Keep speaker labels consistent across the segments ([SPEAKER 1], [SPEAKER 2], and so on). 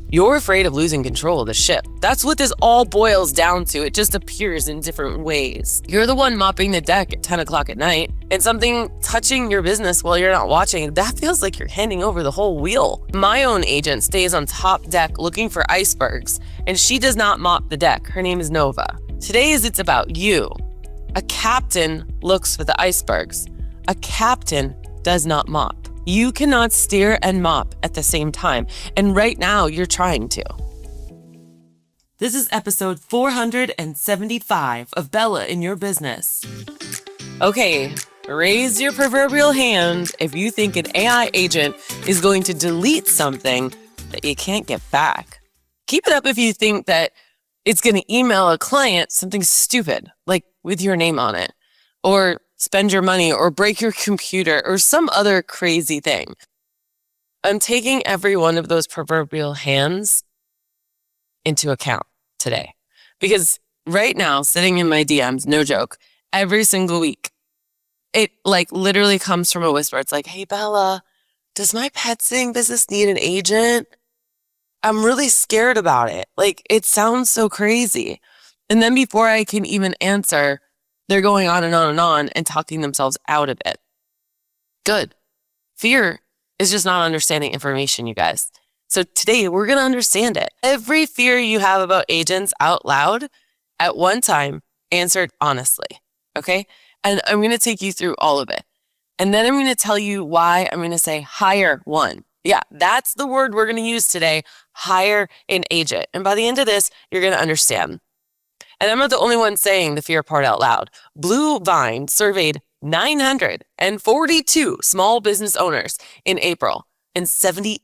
[SPEAKER 1] You're afraid of losing control of the ship. That's what this all boils down to. It just appears in different ways. You're the one mopping the deck at 10 o'clock at night, and something touching your business while you're not watching, that feels like you're handing over the whole wheel. My own agent stays on top deck looking for icebergs, and she does not mop the deck. Her name is Nova. Today's it's about you. A captain looks for the icebergs. A captain does not mop. You cannot steer and mop at the same time, and right now you're trying to. This is episode 475 of Bella in Your Business. Okay, raise your proverbial hand if you think an AI agent is going to delete something that you can't get back. Keep it up if you think that it's going to email a client something stupid, like with your name on it, or spend your money or break your computer or some other crazy thing. I'm taking every one of those proverbial hands into account today because right now, sitting in my DMs, no joke, every single week, it like literally comes from a whisper. It's like, hey, Bella, does my pet sitting business need an agent? I'm really scared about it. Like, it sounds so crazy. And then before I can even answer, they're going on and on and on and talking themselves out of it. Good. Fear is just not understanding information, you guys. So today we're going to understand it. Every fear you have about agents out loud at one time, answered honestly. Okay? And I'm going to take you through all of it. And then I'm going to tell you why I'm going to say hire one. Yeah, that's the word we're going to use today. Hire an agent. And by the end of this, you're going to understand. And I'm not the only one saying the fear part out loud. Blue Vine surveyed 942 small business owners in April, and 78%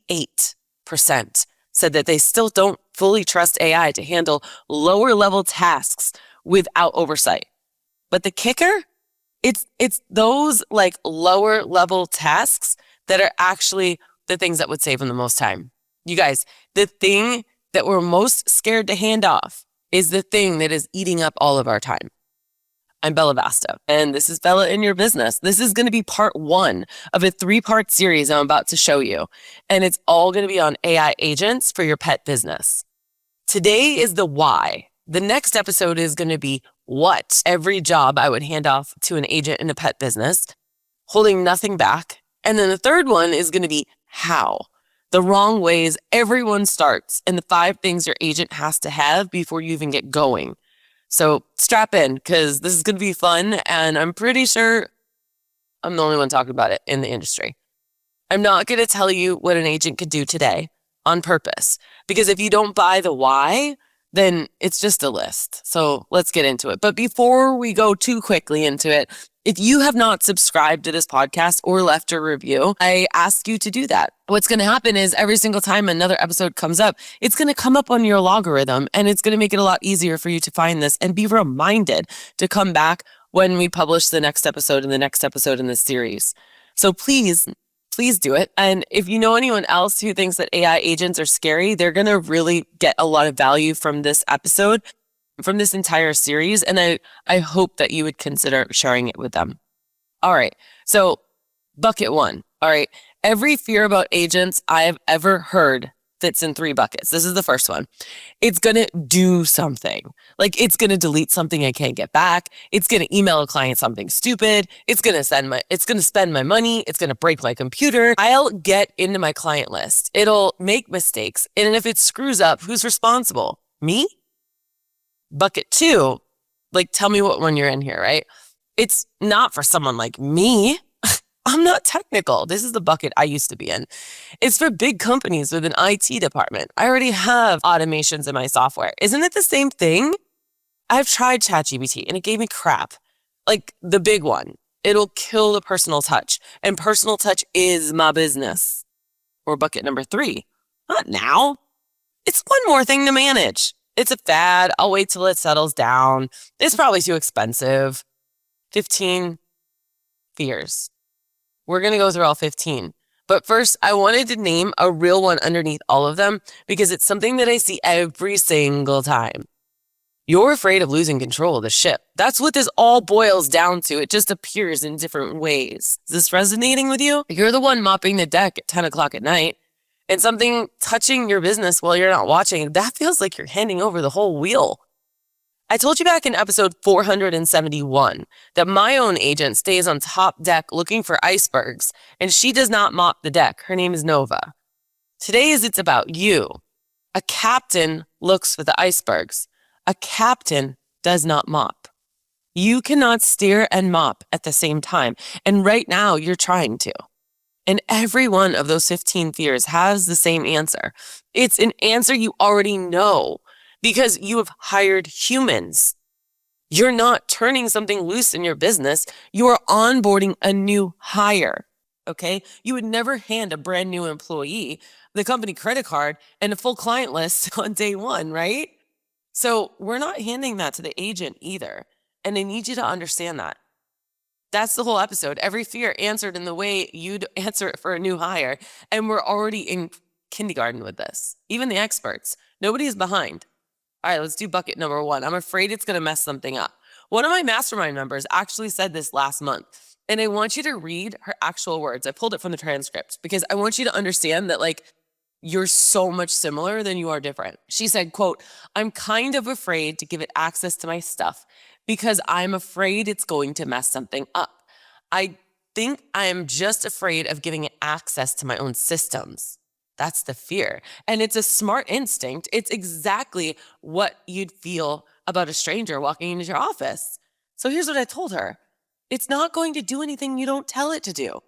[SPEAKER 1] said that they still don't fully trust AI to handle lower level tasks without oversight. But the kicker, it's those like lower level tasks that are actually the things that would save them the most time. You guys, the thing that we're most scared to hand off is the thing that is eating up all of our time. I'm Bella Vasta, and this is Bella in Your Business. This is going to be part one of a 3-part series I'm about to show you, and it's all going to be on AI agents for your pet business. Today is the why. The next episode is going to be what. Every job I would hand off to an agent in a pet business, holding nothing back. And then the third one is going to be how. The wrong ways everyone starts, and the 5 things your agent has to have before you even get going. So strap in, because this is going to be fun, and I'm pretty sure I'm the only one talking about it in the industry. I'm not going to tell you what an agent could do today on purpose, because if you don't buy the why, then it's just a list. So let's get into it. But before we go too quickly into it, if you have not subscribed to this podcast or left a review, I ask you to do that. What's going to happen is every single time another episode comes up, it's going to come up on your logarithm, and it's going to make it a lot easier for you to find this and be reminded to come back when we publish the next episode and the next episode in this series. So please do it. And if you know anyone else who thinks that AI agents are scary, they're going to really get a lot of value from this episode, from this entire series, and I hope that you would consider sharing it with them. All right, so bucket 1. All right, every fear about agents I have ever heard fits in 3 buckets. This is the first one. It's going to do something. Like, it's going to delete something I can't get back. It's going to email a client something stupid. It's going to spend my money. It's going to break my computer. I'll get into my client list. It'll make mistakes. And if it screws up, who's responsible? Me? Bucket 2, like, tell me what one you're in here, right? It's not for someone like me. I'm not technical. This is the bucket I used to be in. It's for big companies with an IT department. I already have automations in my software. Isn't it the same thing? I've tried ChatGPT and it gave me crap. Like the big one. It'll kill the personal touch. And personal touch is my business. Or bucket number 3. Not now. It's one more thing to manage. It's a fad. I'll wait till it settles down. It's probably too expensive. 15 fears. We're going to go through all 15. But first, I wanted to name a real one underneath all of them because it's something that I see every single time. You're afraid of losing control of the ship. That's what this all boils down to. It just appears in different ways. Is this resonating with you? You're the one mopping the deck at 10 o'clock at night, and something touching your business while you're not watching, that feels like you're handing over the whole wheel. I told you back in episode 471 that my own agent stays on top deck looking for icebergs, and she does not mop the deck. Her name is Nova. Today's it's about you. A captain looks for the icebergs. A captain does not mop. You cannot steer and mop at the same time. And right now you're trying to. And every one of those 15 fears has the same answer. It's an answer you already know because you have hired humans. You're not turning something loose in your business. You are onboarding a new hire. Okay? You would never hand a brand new employee the company credit card and a full client list on day one, right? So we're not handing that to the agent either. And I need you to understand that. That's the whole episode. Every fear answered in the way you'd answer it for a new hire. And we're already in kindergarten with this. Even the experts. Nobody is behind. All right, let's do bucket number 1. I'm afraid it's going to mess something up. One of my mastermind members actually said this last month. And I want you to read her actual words. I pulled it from the transcript because I want you to understand that you're so much similar than you are different. She said, quote, "I'm kind of afraid to give it access to my stuff because I'm afraid it's going to mess something up. I think I am just afraid of giving it access to my own systems." That's the fear. And it's a smart instinct. It's exactly what you'd feel about a stranger walking into your office. So here's what I told her. It's not going to do anything you don't tell it to do.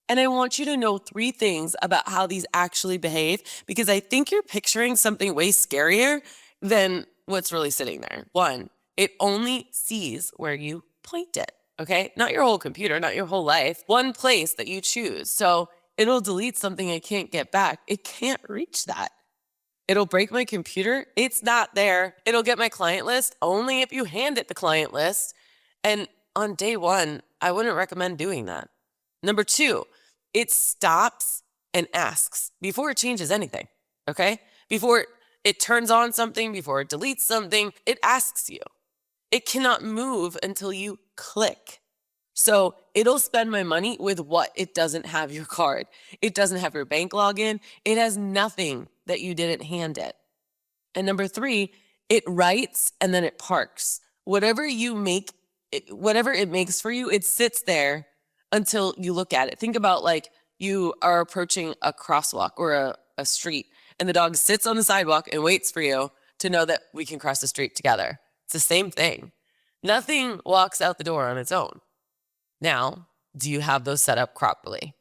[SPEAKER 1] And I want you to know 3 things about how these actually behave because I think you're picturing something way scarier than what's really sitting there. 1, it only sees where you point it, okay? Not your whole computer, not your whole life. One place that you choose. So it'll delete something I can't get back. It can't reach that. It'll break my computer. It's not there. It'll get my client list only if you hand it the client list. And on day 1, I wouldn't recommend doing that. Number 2, it stops and asks before it changes anything, okay? Before it turns on something, before it deletes something, it asks you. It cannot move until you click. So it'll spend my money with what? It doesn't have your card. It doesn't have your bank login. It has nothing that you didn't hand it. And number 3, it writes and then it parks. Whatever it makes for you, it sits there until you look at it. Think about you are approaching a crosswalk or a street and the dog sits on the sidewalk and waits for you to know that we can cross the street together. It's the same thing. Nothing walks out the door on its own. Now, do you have those set up properly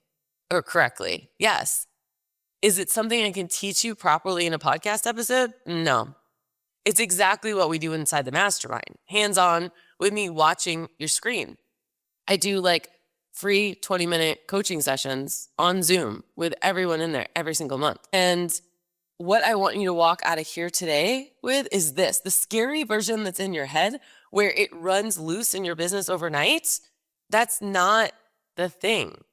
[SPEAKER 1] or correctly? Yes. Is it something I can teach you properly in a podcast episode? No. It's exactly what we do inside the mastermind. Hands-on with me watching your screen. I do free 20-minute coaching sessions on Zoom with everyone in there every single month. And what I want you to walk out of here today with is this, the scary version that's in your head where it runs loose in your business overnight. That's not the thing.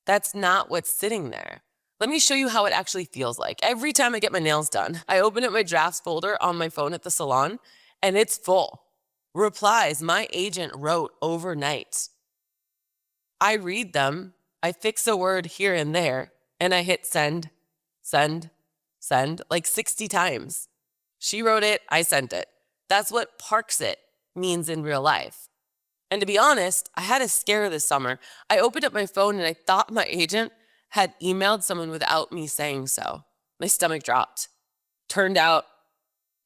[SPEAKER 1] That's not what's sitting there. Let me show you how it actually feels like. Every time I get my nails done, I open up my drafts folder on my phone at the salon and it's full. Replies my agent wrote overnight. I read them, I fix a word here and there, and I hit send, send, send 60 times. She wrote it, I sent it. That's what parks it means in real life. And to be honest, I had a scare this summer. I opened up my phone and I thought my agent had emailed someone without me saying so. My stomach dropped. Turned out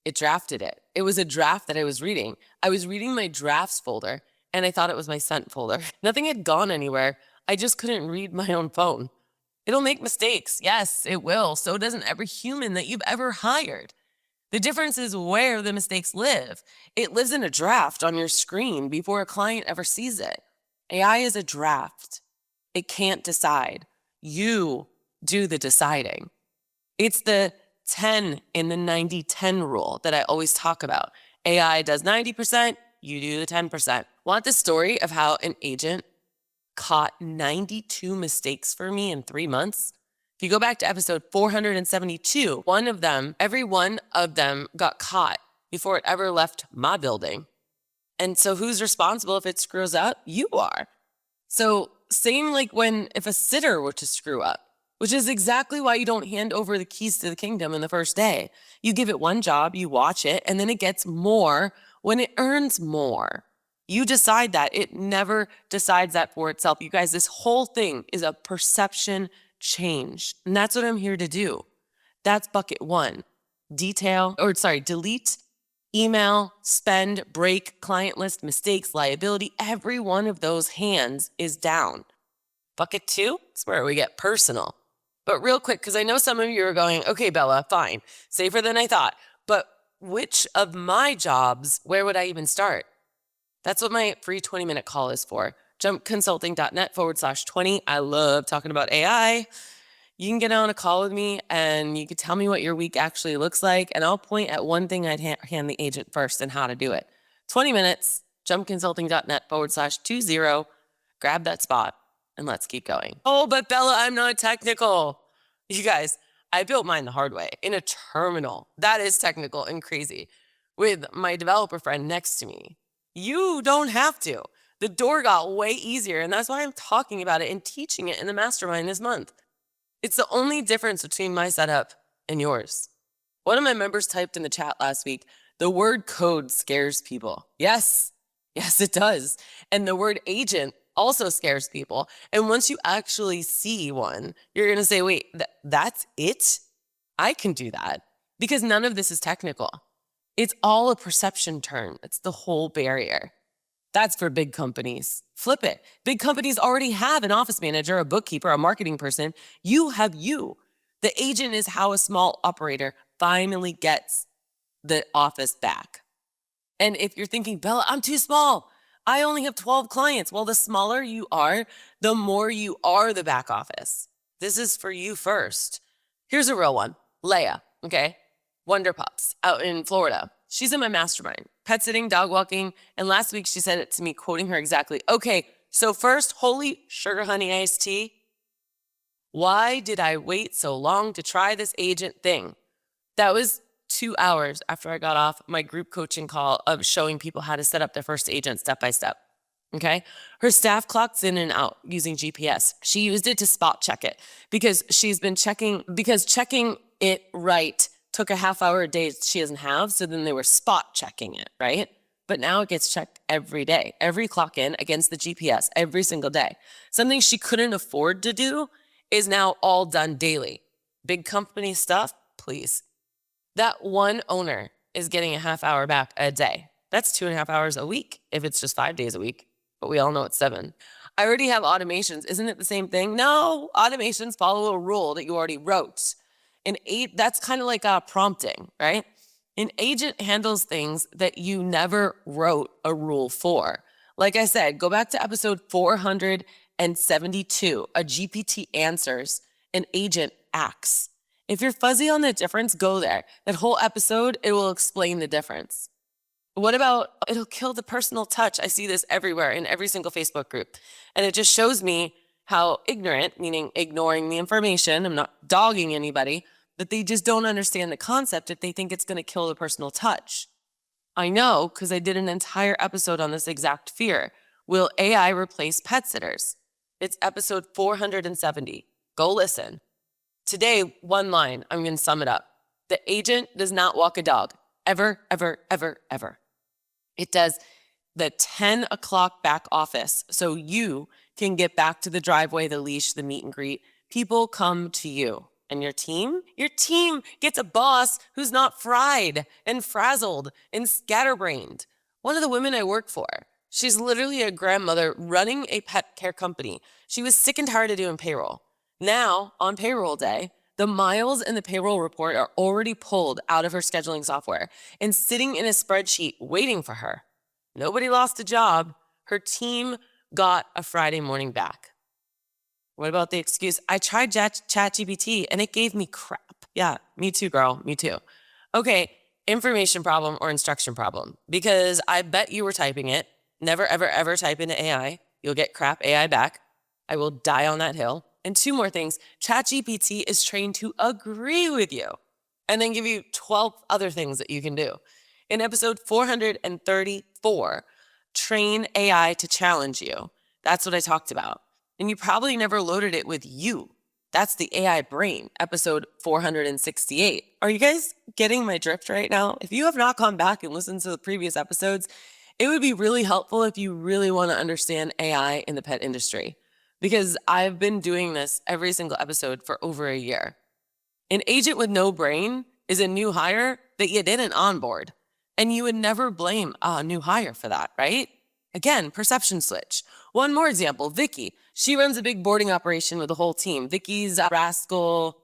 [SPEAKER 1] it drafted it. It was a draft that I was reading. I was reading my drafts folder and I thought it was my sent folder. Nothing had gone anywhere. I just couldn't read my own phone. It'll make mistakes. Yes, it will. So doesn't every human that you've ever hired. The difference is where the mistakes live. It lives in a draft on your screen before a client ever sees it. AI is a draft. It can't decide. You do the deciding. It's the 10 in the 90-10 rule that I always talk about. AI does 90%, you do the 10%. Want the story of how an agent caught 92 mistakes for me in 3 months? If you go back to episode 472, every one of them got caught before it ever left my building. And so who's responsible if it screws up? You are. So same if a sitter were to screw up, which is exactly why you don't hand over the keys to the kingdom in the first day. You give it one job, you watch it, and then it gets more when it earns more. You decide that. It never decides that for itself. You guys, this whole thing is a perception change. And that's what I'm here to do. That's bucket one. Delete, email, spend, break, client list, mistakes, liability. Every one of those hands is down. Bucket two is where we get personal. But real quick, because I know some of you are going, okay, Bella, fine, safer than I thought. But which of my jobs, where would I even start? That's what my free 20-minute call is for. jumpconsulting.net/20. I love talking about AI. You can get on a call with me and you can tell me what your week actually looks like. And I'll point at one thing I'd hand the agent first and how to do it. 20 minutes, jumpconsulting.net/20. Grab that spot and let's keep going. Oh, but Bella, I'm not technical. You guys, I built mine the hard way in a terminal. That is technical and crazy with my developer friend next to me. You don't have to. The door got way easier, and that's why I'm talking about it and teaching it in the mastermind this month. It's the only difference between my setup and yours. One of my members typed in the chat last week, the word code scares people. Yes, it does. And the word agent also scares people. And once you actually see one, you're going to say, wait, that's it? I can do that. Because none of this is technical. It's all a perception term. It's the whole barrier. That's for big companies. Flip it. Big companies already have an office manager, a bookkeeper, a marketing person. You have you. The agent is how a small operator finally gets the office back. And if you're thinking, Bella, I'm too small. I only have 12 clients. Well, the smaller you are, the more you are the back office. This is for you first. Here's a real one. Leia, okay? Wonder Pups out in Florida. She's in my mastermind, pet sitting, dog walking. And last week she said it to me, quoting her exactly. Okay, so first, holy sugar honey iced tea. Why did I wait so long to try this agent thing? That was 2 hours after I got off my group coaching call of showing people how to set up their first agent step by step. Okay. Her staff clocks in and out using GPS. She used it to spot check it because checking it right took a half hour a day she doesn't have. So then they were spot checking it, right? But now it gets checked every day, every clock in against the GPS every single day. Something she couldn't afford to do is now all done daily. Big company stuff, please. That one owner is getting a half hour back a day. That's 2.5 hours a week if it's just 5 days a week, but we all know it's 7. I already have automations. Isn't it the same thing? No, automations follow a rule that you already wrote. That's kind of like prompting, right? An agent handles things that you never wrote a rule for. Like I said, go back to episode 472, a GPT answers, an agent acts. If you're fuzzy on the difference, go there. That whole episode, it will explain the difference. What about, it'll kill the personal touch? I see this everywhere in every single Facebook group. And it just shows me how ignorant, meaning ignoring the information, I'm not dogging anybody, but they just don't understand the concept if they think it's going to kill the personal touch. I know because I did an entire episode on this exact fear. Will AI replace pet sitters? It's episode 470. Go listen. Today, one line, I'm going to sum it up. The agent does not walk a dog. Ever, ever, ever, ever. It does the 10 o'clock back office so you can get back to the driveway, the leash, the meet and greet. People come to you. And your team gets a boss who's not fried and frazzled and scatterbrained. One of the women I work for, she's literally a grandmother running a pet care company. She was sick and tired of doing payroll. Now, on payroll day, the miles in the payroll report are already pulled out of her scheduling software and sitting in a spreadsheet waiting for her. Nobody lost a job. Her team got a Friday morning back. What about the excuse? I tried ChatGPT and it gave me crap. Yeah, me too, girl. Me too. Okay, information problem or instruction problem. Because I bet you were typing it. Never, ever, ever type into AI. You'll get crap AI back. I will die on that hill. And 2 more things. ChatGPT is trained to agree with you and then give you 12 other things that you can do. In episode 434, train AI to challenge you. That's what I talked about. And you probably never loaded it with you. That's the AI brain, episode 468. Are you guys getting my drift right now? If you have not gone back and listened to the previous episodes, it would be really helpful if you really want to understand AI in the pet industry, because I've been doing this every single episode for over a year. An agent with no brain is a new hire that you didn't onboard. And you would never blame a new hire for that, right? Again, perception switch. One more example, Vicki. She runs a big boarding operation with the whole team. Vicki's Little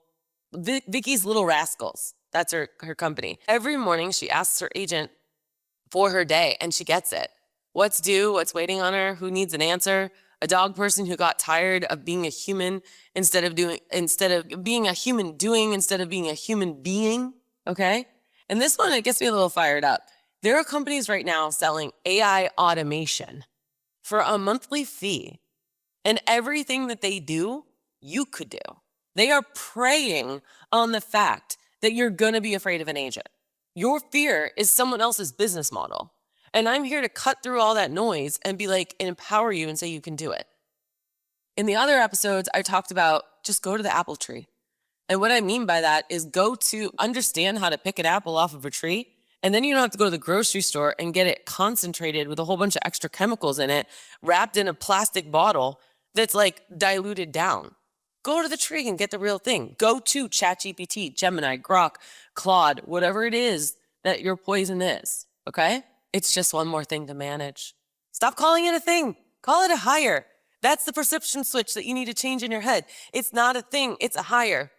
[SPEAKER 1] Rascals. That's her company. Every morning she asks her agent for her day and she gets it. What's due, what's waiting on her, who needs an answer, a dog person who got tired of being a human instead of being a human doing instead of being a human being, okay? And this one, it gets me a little fired up. There are companies right now selling AI automation for a monthly fee, and everything that they do, you could do. They are preying on the fact that you're gonna be afraid of an agent. Your fear is someone else's business model. And I'm here to cut through all that noise and be like, and empower you and say you can do it. In the other episodes, I talked about just go to the apple tree. And what I mean by that is go to understand how to pick an apple off of a tree. And then you don't have to go to the grocery store and get it concentrated with a whole bunch of extra chemicals in it, wrapped in a plastic bottle that's like diluted down. Go to the tree and get the real thing. Go to ChatGPT, Gemini, Grok, Claude, whatever it is that your poison is, okay? It's just one more thing to manage. Stop calling it a thing. Call it a hire. That's the perception switch that you need to change in your head. It's not a thing, it's a hire.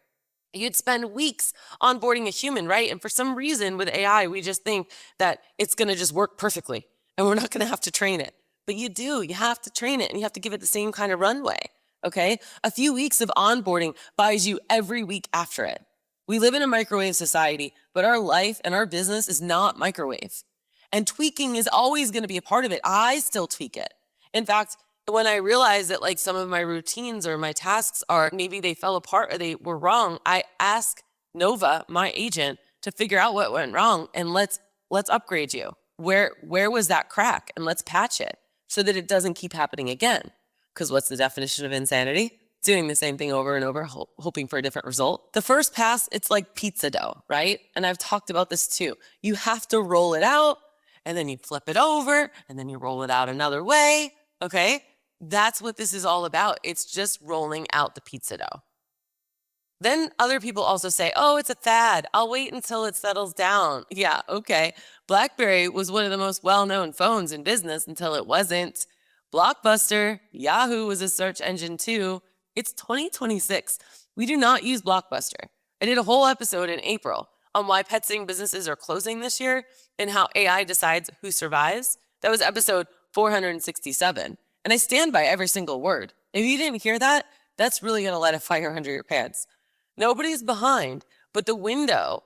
[SPEAKER 1] You'd spend weeks onboarding a human, right? And for some reason with AI, we just think that it's gonna just work perfectly and we're not gonna have to train it. But you do, you have to train it and you have to give it the same kind of runway, okay? A few weeks of onboarding buys you every week after it. We live in a microwave society, but our life and our business is not microwave. And tweaking is always going to be a part of it. I still tweak it. In fact, when I realized that like some of my routines or my tasks are maybe they fell apart or they were wrong, I ask Nova, my agent, to figure out what went wrong and let's upgrade you. Where was that crack? And let's patch it so that it doesn't keep happening again. Because what's the definition of insanity? Doing the same thing over and over, hoping for a different result. The first pass, it's like pizza dough, right? And I've talked about this too. You have to roll it out, and then you flip it over, and then you roll it out another way, okay? That's what this is all about. It's just rolling out the pizza dough. Then other people also say, oh, it's a fad. I'll wait until it settles down. Yeah, okay. BlackBerry was one of the most well-known phones in business until it wasn't. Blockbuster, Yahoo was a search engine too. It's 2026. We do not use Blockbuster. I did a whole episode in April on why pet sitting businesses are closing this year and how AI decides who survives. That was episode 467. And I stand by every single word. If you didn't hear that, that's really going to light a fire under your pants. Nobody's behind, but the window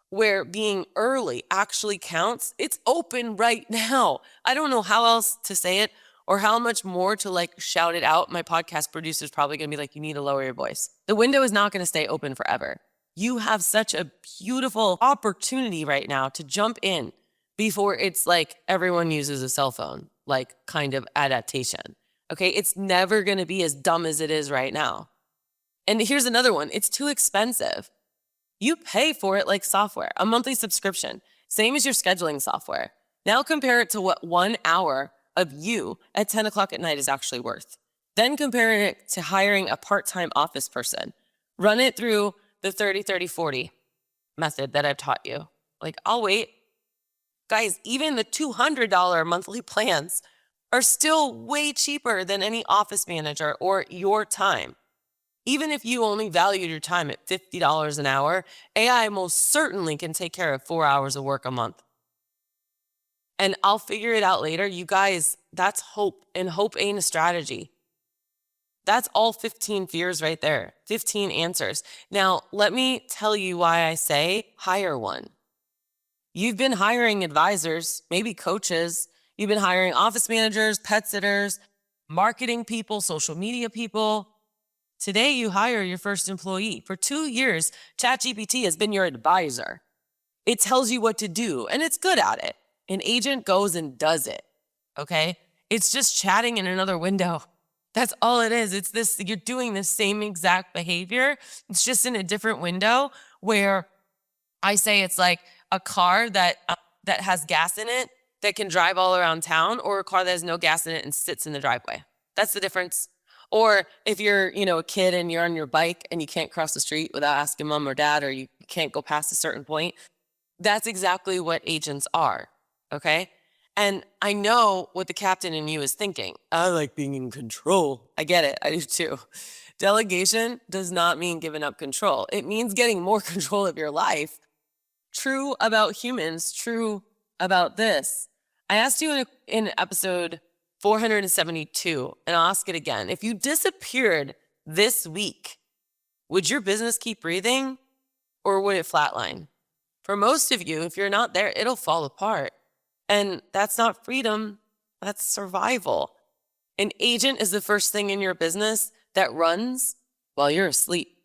[SPEAKER 1] where being early actually counts, it's open right now. I don't know how else to say it or how much more to like shout it out. My podcast producer's probably going to be like, you need to lower your voice. The window is not going to stay open forever. You have such a beautiful opportunity right now to jump in before it's like everyone uses a cell phone, like kind of adaptation. Okay, it's never going to be as dumb as it is right now. And here's another one. It's too expensive. You pay for it like software, a monthly subscription, same as your scheduling software. Now compare it to what 1 hour of you at 10 o'clock at night is actually worth. Then compare it to hiring a part-time office person. Run it through the 30-30-40 method that I've taught you. Like, I'll wait. Guys, even the $200 monthly plans are still way cheaper than any office manager or your time. Even if you only valued your time at $50 an hour, AI most certainly can take care of 4 hours of work a month. And I'll figure it out later. You guys, that's hope, and hope ain't a strategy. That's all 15 fears right there, 15 answers. Now, let me tell you why I say hire one. You've been hiring advisors, maybe coaches. You've been hiring office managers, pet sitters, marketing people, social media people. Today, you hire your first employee. For 2 years, ChatGPT has been your advisor. It tells you what to do, and it's good at it. An agent goes and does it, okay? It's just chatting in another window. That's all it is. It's this, you're doing the same exact behavior. It's just in a different window where I say it's like a car that has gas in it that can drive all around town, or a car that has no gas in it and sits in the driveway. That's the difference. Or if you're, a kid and you're on your bike and you can't cross the street without asking mom or dad, or you can't go past a certain point, that's exactly what agents are. Okay. And I know what the captain in you is thinking. I like being in control. I get it. I do too. Delegation does not mean giving up control. It means getting more control of your life. True about humans, true about this. I asked you in episode 472, and I'll ask it again. If you disappeared this week, would your business keep breathing, or would it flatline? For most of you, if you're not there, it'll fall apart. And that's not freedom, that's survival. An agent is the first thing in your business that runs while you're asleep.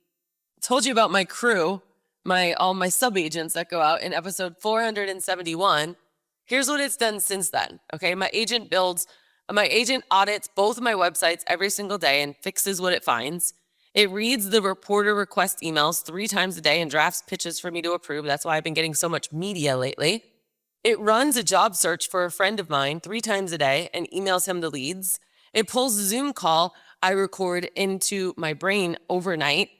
[SPEAKER 1] I told you about my crew, all my sub-agents that go out in episode 471. Here's what it's done since then, okay? My agent audits both of my websites every single day and fixes what it finds. It reads the reporter request emails 3 times a day and drafts pitches for me to approve. That's why I've been getting so much media lately. It runs a job search for a friend of mine 3 times a day and emails him the leads. It pulls the Zoom call I record into my brain overnight,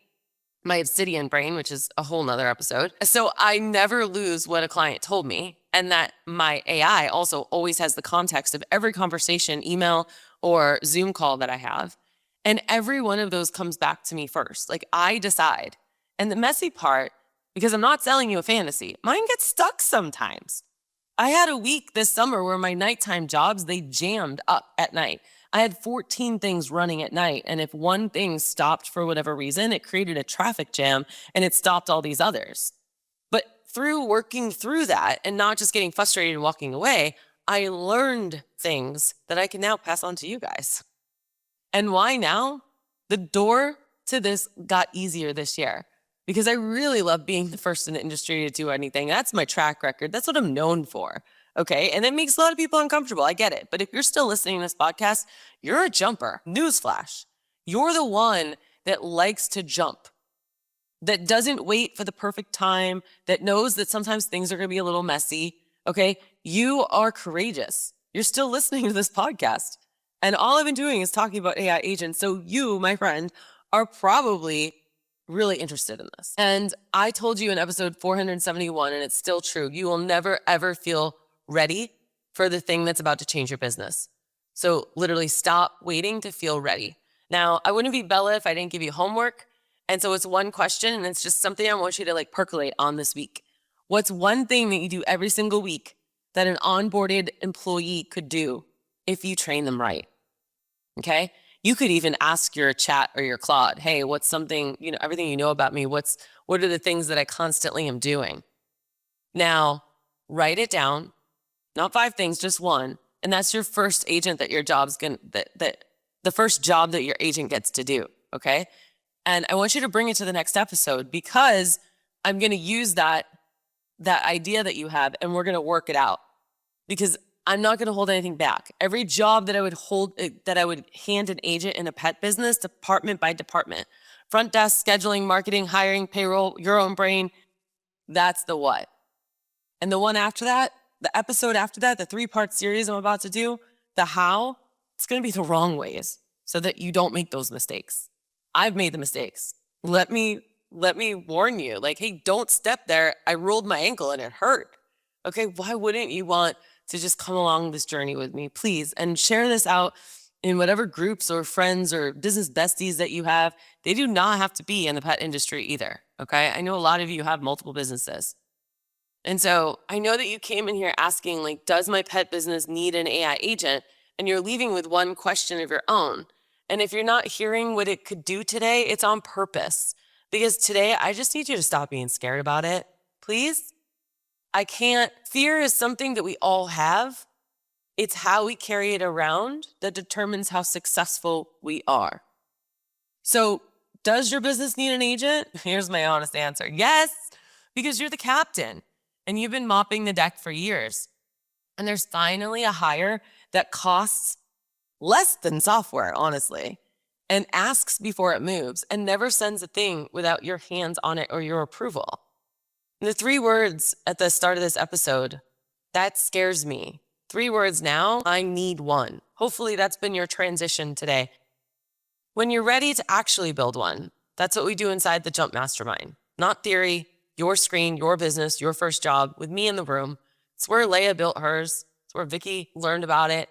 [SPEAKER 1] my obsidian brain, which is a whole nother episode. So I never lose what a client told me, and that my AI also always has the context of every conversation, email, or Zoom call that I have. And every one of those comes back to me first. Like, I decide. And the messy part, because I'm not selling you a fantasy, mine gets stuck sometimes. I had a week this summer where my nighttime jobs, they jammed up at night. I had 14 things running at night. And if one thing stopped for whatever reason, it created a traffic jam and it stopped all these others. But through working through that and not just getting frustrated and walking away, I learned things that I can now pass on to you guys. And why now? The door to this got easier this year because I really love being the first in the industry to do anything. That's my track record. That's what I'm known for. Okay. And it makes a lot of people uncomfortable. I get it. But if you're still listening to this podcast, you're a jumper. Newsflash. You're the one that likes to jump, that doesn't wait for the perfect time, that knows that sometimes things are going to be a little messy. Okay. You are courageous. You're still listening to this podcast. And all I've been doing is talking about AI agents. So you, my friend, are probably really interested in this. And I told you in episode 471, and it's still true, you will never, ever feel ready for the thing that's about to change your business. So literally stop waiting to feel ready. Now, I wouldn't be Bella if I didn't give you homework. And so it's one question, and it's just something I want you to percolate on this week. What's one thing that you do every single week that an onboarded employee could do if you train them right? Okay. You could even ask your chat or your Claude, hey, what's something, everything you know about me, what are the things that I constantly am doing? Now, write it down, not 5 things, just one. And that's your first agent that your job's the first job that your agent gets to do. Okay. And I want you to bring it to the next episode because I'm going to use that idea that you have and we're going to work it out because I'm not going to hold anything back. Every job that I would hand an agent in a pet business, department by department, front desk, scheduling, marketing, hiring, payroll, your own brain, that's the what. And the one after that, the episode after that, the 3-part series I'm about to do, the how, it's going to be the wrong ways so that you don't make those mistakes. I've made the mistakes. Let me warn you, hey, don't step there. I rolled my ankle and it hurt. Okay, why wouldn't you want to just come along this journey with me, please? And share this out in whatever groups or friends or business besties that you have. They do not have to be in the pet industry either, okay? I know a lot of you have multiple businesses. And so I know that you came in here asking, does my pet business need an AI agent? And you're leaving with one question of your own. And if you're not hearing what it could do today, it's on purpose. Because today, I just need you to stop being scared about it, please. I can't. Fear is something that we all have. It's how we carry it around that determines how successful we are. So does your business need an agent? Here's my honest answer. Yes, because you're the captain and you've been mopping the deck for years. And there's finally a hire that costs less than software, honestly, and asks before it moves and never sends a thing without your hands on it or your approval. The 3 words at the start of this episode, that scares me. 3 words now, I need one. Hopefully that's been your transition today. When you're ready to actually build one, that's what we do inside the Jump Mastermind. Not theory, your screen, your business, your first job, with me in the room. It's where Leia built hers. It's where Vicki learned about it.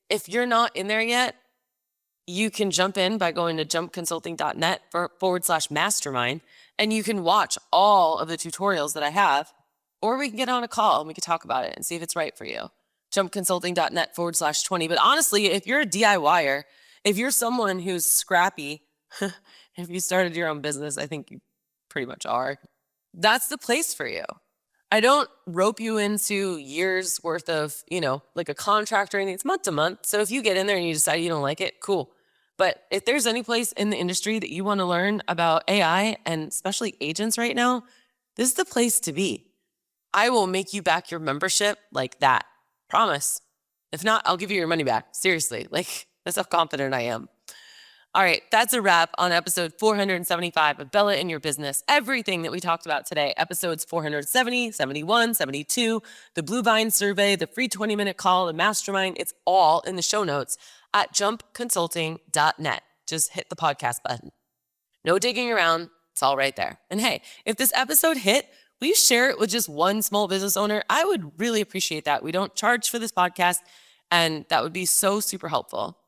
[SPEAKER 1] If you're not in there yet, you can jump in by going to jumpconsulting.net/mastermind, and you can watch all of the tutorials that I have, or we can get on a call and we can talk about it and see if it's right for you. Jumpconsulting.net/20. But honestly, if you're a DIYer, if you're someone who's scrappy, if you started your own business, I think you pretty much are, that's the place for you. I don't rope you into years worth of, like a contract or anything. It's month to month. So if you get in there and you decide you don't like it, cool. But if there's any place in the industry that you want to learn about AI and especially agents right now, this is the place to be. I will make you back your membership like that. Promise. If not, I'll give you your money back. Seriously. That's how confident I am. All right, that's a wrap on episode 475 of Bella in Your Business. Everything that we talked about today, episodes 470, 71, 72, the Blue Vine survey, the free 20-minute call, the mastermind, it's all in the show notes at jumpconsulting.net. Just hit the podcast button. No digging around. It's all right there. And hey, if this episode hit, will you share it with just one small business owner? I would really appreciate that. We don't charge for this podcast, and that would be so super helpful.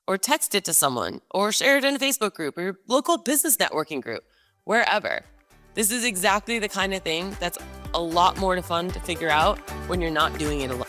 [SPEAKER 1] Or text it to someone, or share it in a Facebook group or your local business networking group, wherever. This is exactly the kind of thing that's a lot more fun to figure out when you're not doing it alone.